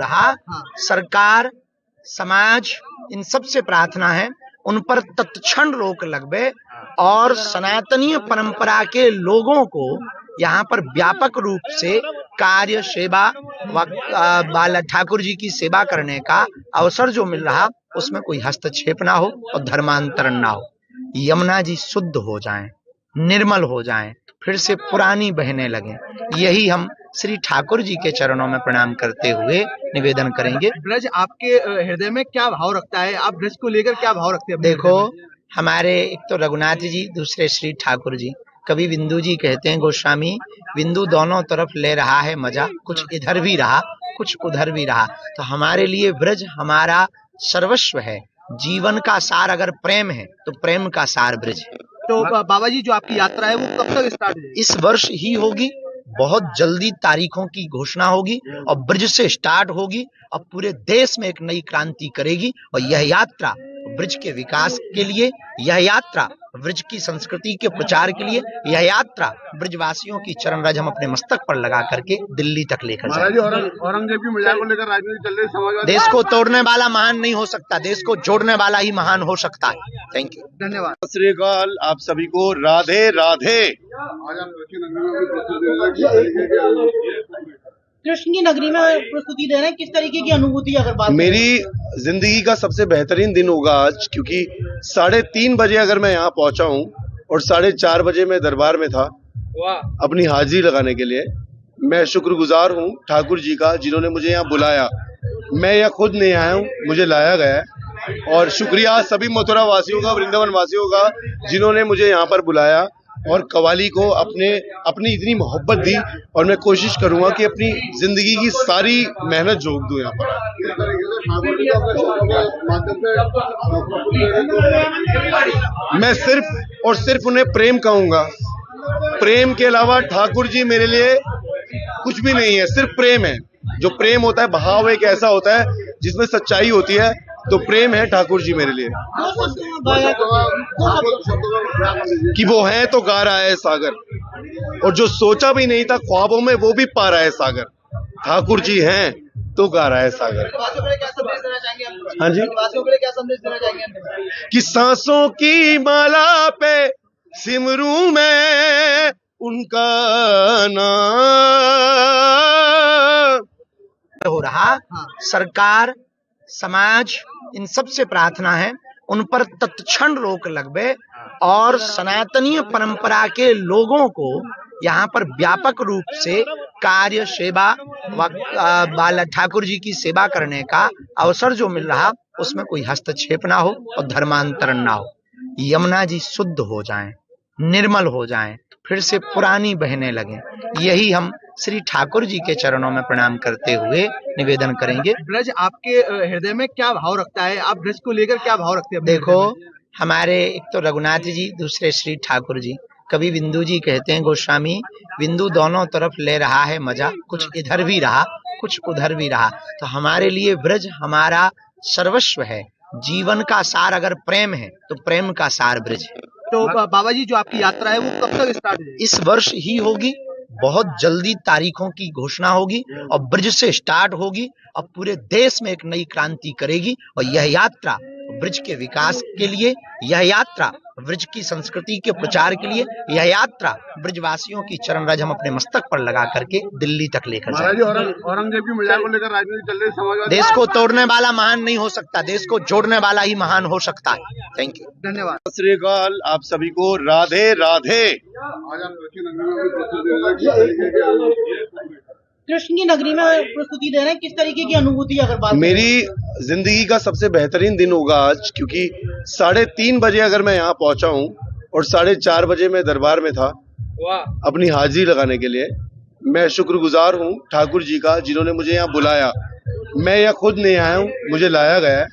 रहा। सरकार, समाज, इन सब से प्रार्थना है उन पर तत्क्षण रोक लगवे और सनातनीय परंपरा के लोगों को यहाँ पर व्यापक रूप से कार्य, सेवा व बाला ठाकुर जी की सेवा करने का अवसर जो मिल रहा उसमें कोई हस्तक्षेप ना हो और धर्मांतरण ना हो। यमुना जी शुद्ध हो जाएं, निर्मल हो जाएं, फिर से पुरानी बहने लगें, यही हम श्री ठाकुर जी के चरणों में प्रणाम करते हुए निवेदन करेंगे। ब्रज आपके हृदय में क्या भाव रखता है? आप ब्रज को लेकर क्या भाव रखते हैं? देखो, हमारे एक तो रघुनाथ जी, दूसरे श्री ठाकुर जी। कभी बिंदु जी कहते हैं, गोस्वामी बिंदु दोनों तरफ ले रहा है मजा, कुछ इधर भी रहा कुछ उधर भी रहा। तो हमारे लिए ब्रज हमारा सर्वस्व है। जीवन का सार अगर प्रेम है तो प्रेम का सार ब्रज है। तो बाबा जी, जो आपकी यात्रा है वो कब तक स्टार्ट है? इस वर्ष ही होगी, बहुत जल्दी तारीखों की घोषणा होगी और ब्रज से स्टार्ट होगी और पूरे देश में एक नई क्रांति करेगी। और यह यात्रा ब्रज के विकास के लिए, यह यात्रा ब्रज की संस्कृति के प्रचार के लिए, यह यात्रा ब्रजवासियों की चरण रज हम अपने मस्तक पर लगा करके दिल्ली तक लेकर जाएंगे। औरंगजेब की मजाक को लेकर राजनीति चल रही है, समाजवादी। देश को तोड़ने वाला महान नहीं हो सकता, देश को जोड़ने वाला ही महान हो सकता है। थैंक यू, धन्यवाद। सत श्री अकाल, आप सभी को राधे राधे। आज आप कृष्ण की नगरी में प्रस्तुति दे रहे हैं, किस तरीके की अनुभूति अगर बात मेरी जिंदगी का सबसे बेहतरीन दिन होगा आज, क्योंकि 3:30 बजे अगर मैं यहाँ पहुंचा हूँ और 4:30 बजे मैं दरबार में था अपनी हाजिरी लगाने के लिए। मैं शुक्रगुजार हूँ ठाकुर जी का, जिन्होंने मुझे यहाँ बुलाया। मैं यहाँ खुद नहीं आया हूँ, मुझे लाया गया है। और शुक्रिया सभी मथुरा वासियों का, वृंदावन वासियों का, जिन्होंने मुझे यहाँ पर बुलाया और कव्वाली को अपनी इतनी मोहब्बत दी। और मैं कोशिश करूंगा कि अपनी जिंदगी की सारी मेहनत झोंक दूं यहाँ पर। मैं सिर्फ और सिर्फ उन्हें प्रेम कहूंगा। प्रेम के अलावा ठाकुर जी मेरे लिए कुछ भी नहीं है, सिर्फ प्रेम है। जो प्रेम होता है, भाव एक ऐसा होता है जिसमें सच्चाई होती है, तो प्रेम है ठाकुर जी मेरे लिए। कि वो है तो गा रहा है सागर, और जो सोचा भी नहीं था ख्वाबों में वो भी पा रहा है सागर। ठाकुर जी हैं तो गा रहा है सागर। हाँ जी, क्या संदेश देना चाहेंगे? कि सांसों की माला पे सिमरूं मैं उनका नाम हो रहा। सरकार, समाज, इन सब से प्रार्थना है उन पर तत्क्षण रोक लगवे और सनातनीय परंपरा के लोगों को यहाँ पर व्यापक रूप से कार्य, सेवा व बाला ठाकुर जी की सेवा करने का अवसर जो मिल रहा उसमें कोई हस्तक्षेप ना हो और धर्मांतरण ना हो। यमुना जी शुद्ध हो जाएं, निर्मल हो जाएं, फिर से पुरानी बहने लगें, यही हम श्री ठाकुर जी के चरणों में प्रणाम करते हुए निवेदन करेंगे। ब्रज आपके हृदय में क्या भाव रखता है? आप ब्रज को लेकर क्या भाव रखते हैं? देखो, हमारे एक तो रघुनाथ जी, दूसरे श्री ठाकुर जी। कभी बिंदु जी कहते हैं, गोस्वामी बिंदु दोनों तरफ ले रहा है मजा, कुछ इधर भी रहा कुछ उधर भी रहा। तो हमारे लिए ब्रज हमारा सर्वस्व है। जीवन का सार अगर प्रेम है तो प्रेम का सार ब्रज है। तो बाबा जी, जो आपकी यात्रा है वो कब तक स्टार्ट है? इस वर्ष ही होगी, बहुत जल्दी तारीखों की घोषणा होगी और ब्रज से स्टार्ट होगी और पूरे देश में एक नई क्रांति करेगी। और यह यात्रा ब्रज के विकास के लिए, यह यात्रा ब्रज की संस्कृति के प्रचार के लिए, यह यात्रा ब्रजवासियों की चरण रज हम अपने मस्तक पर लगा करके दिल्ली तक लेकर जाएंगे। औरंगजेब की मजाक को लेकर राजनीति चल रही है, समाजवादी। देश को तोड़ने वाला महान नहीं हो सकता, देश को जोड़ने वाला ही महान हो सकता है। थैंक यू, धन्यवाद। सत श्री अकाल, आप सभी को राधे राधे। आज आप कृष्ण की नगरी में प्रस्तुति दे रहे हैं, किस तरीके की अनुभूति अगर बात मेरी जिंदगी का सबसे बेहतरीन दिन होगा आज, क्योंकि 3:30 बजे अगर मैं यहाँ पहुंचा हूँ और 4:30 बजे मैं दरबार में था अपनी हाजिरी लगाने के लिए। मैं शुक्रगुजार हूँ ठाकुर जी का, जिन्होंने मुझे यहाँ बुलाया। मैं यहाँ खुद नहीं आया हूँ, मुझे लाया गया है।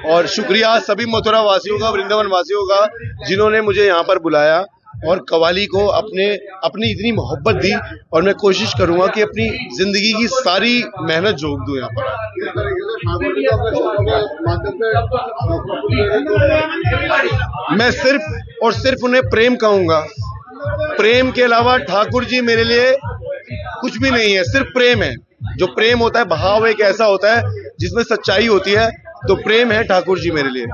और शुक्रिया सभी मथुरा वासियों का, वृंदावन वासियों का, जिन्होंने मुझे यहाँ पर बुलाया और कव्वाली को अपनी इतनी मोहब्बत दी। और मैं कोशिश करूंगा कि अपनी जिंदगी की सारी मेहनत झोंक दूं यहाँ पर। मैं सिर्फ और सिर्फ उन्हें प्रेम कहूंगा। प्रेम के अलावा ठाकुर जी मेरे लिए कुछ भी नहीं है, सिर्फ प्रेम है। जो प्रेम होता है, भाव एक ऐसा होता है जिसमें सच्चाई होती है, तो प्रेम है ठाकुर जी मेरे लिए।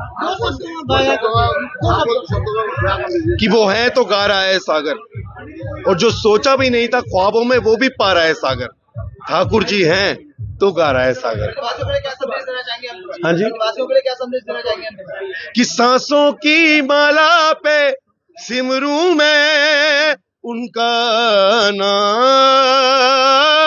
कि वो है तो गा रहा है सागर, और जो सोचा भी नहीं था ख्वाबों में वो भी पा रहा है सागर। ठाकुर जी हैं तो गा रहा है सागर। हाँ जी, क्या संदेश देना चाहेंगे? कि सांसों की माला पे सिमरूं मैं उनका नाम,